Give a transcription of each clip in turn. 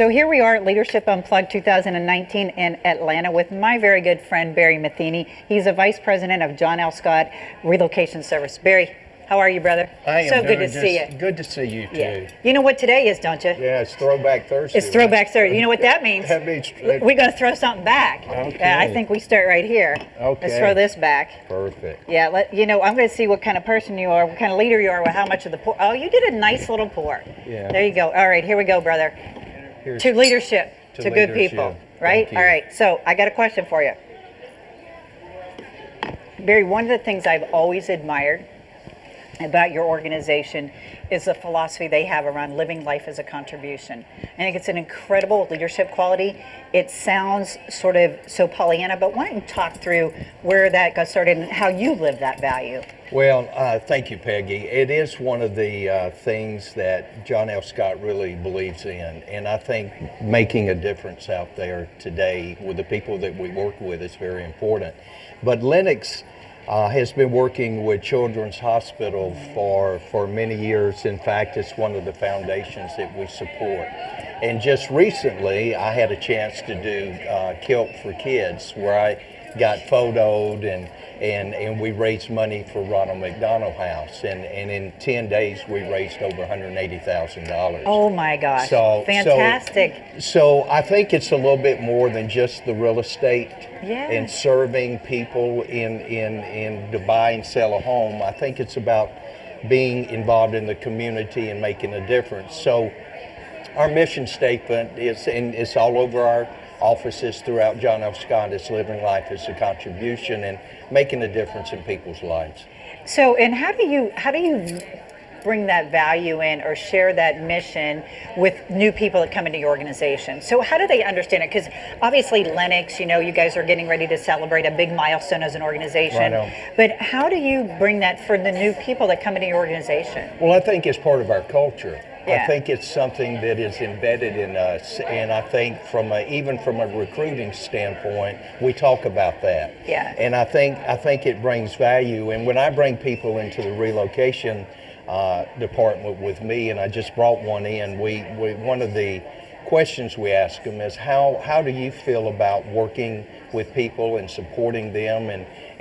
So here we are at Leadership Unplugged 2019 in Atlanta with my very good friend, Barrett Matheny. He's a Vice President of John L. Scott Relocation Service. Barry, how are you, brother? I am so good to see you. Good to see you, too. Yeah. You know what today is, don't you? Yeah, it's Throwback Thursday. It's Throwback Thursday. You know what that means? That means we're going to throw something back. Okay. I think we start right here. Okay. Let's throw this back. Perfect. Yeah, I'm going to see what kind of person you are, what kind of leader you are, how much of the pour. Oh, you did a nice little pour. Yeah. There you go. All right, here we go, brother. To leadership, to good people, right? All right, so I got a question for you. Barry, one of the things I've always admired about your organization is the philosophy they have around living life as a contribution. I think it's an incredible leadership quality. It sounds sort of so Pollyanna, but why don't you talk through where that got started and how you live that value? Well, thank you, Peggy. It is one of the things that John L. Scott really believes in, and I think making a difference out there today with the people that we work with is very important. But Lennox has been working with Children's Hospital for many years. In fact, it's one of the foundations that we support. And just recently, I had a chance to do Kilt for Kids, where I got photoed and we raised money for Ronald McDonald House. And in 10 days, we raised over $180,000. Oh my gosh, so fantastic. So I think it's a little bit more than just the real estate. Yeah. And serving people to buy and sell a home. I think it's about being involved in the community and making a difference. So our mission statement is, and it's all over our offices throughout John F. Scott, is living life as a contribution and making a difference in people's lives. So, and how do you bring that value in or share that mission with new people that come into your organization? So how do they understand it? Because obviously Lennox, you guys are getting ready to celebrate a big milestone as an organization. Right. But how do you bring that for the new people that come into your organization? Well, I think it's part of our culture. Yeah. I think it's something that is embedded in us, and I think even from a recruiting standpoint, we talk about that. Yeah. And I think it brings value. And when I bring people into the relocation department with me, and I just brought one in, we one of the questions we ask them is how do you feel about working with people and supporting them,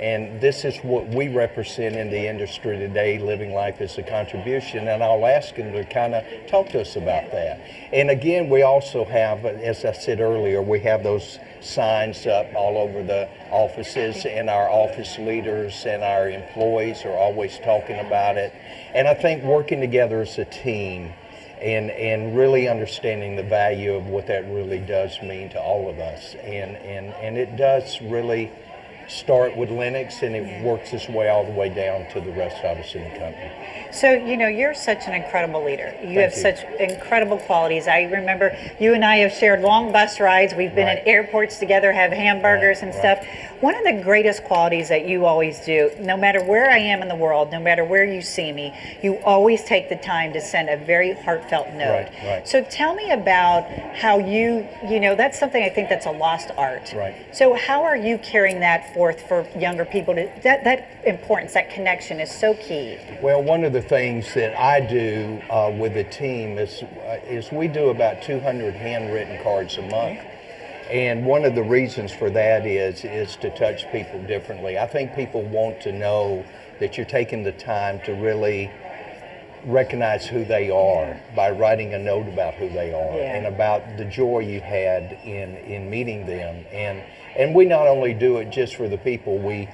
and this is what we represent in the industry today, living life as a contribution, and I'll ask them to kind of talk to us about that. And again, we also have, as I said earlier, we have those signs up all over the offices, and our office leaders and our employees are always talking about it. And I think working together as a team and really understanding the value of what that really does mean to all of us. And it does really start with Lennox, and it works its way all the way down to the rest of us in the company. So, you're such an incredible leader. You have such incredible qualities. I remember you and I have shared long bus rides. We've been at airports together, have hamburgers and stuff. One of the greatest qualities that you always do, no matter where I am in the world, no matter where you see me, you always take the time to send a very heartfelt note. Right. So tell me about how that's something I think that's a lost art. Right. So how are you carrying that forth for younger people? That importance, that connection is so key. Well, one of the things that I do with the team is we do about 200 handwritten cards a month. And one of the reasons for that is to touch people differently. I think people want to know that you're taking the time to really recognize who they are by writing a note about who they are and about the joy you had in meeting them. And we not only do it just for the people we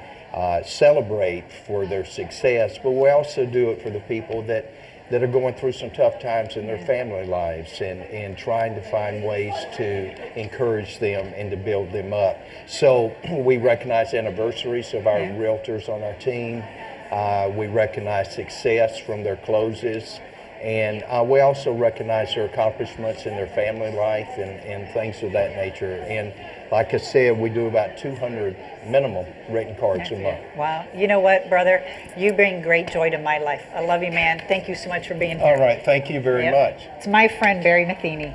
celebrate for their success, but we also do it for the people that are going through some tough times in their family lives and trying to find ways to encourage them and to build them up. So we recognize anniversaries of our realtors on our team. We recognize success from their closes. And we also recognize their accomplishments in their family life and things of that nature. And like I said, we do about 200 minimum written cards a month. Wow. You know what, brother? You bring great joy to my life. I love you, man. Thank you so much for being here. All right. Thank you very much. It's my friend, Barry Matheny.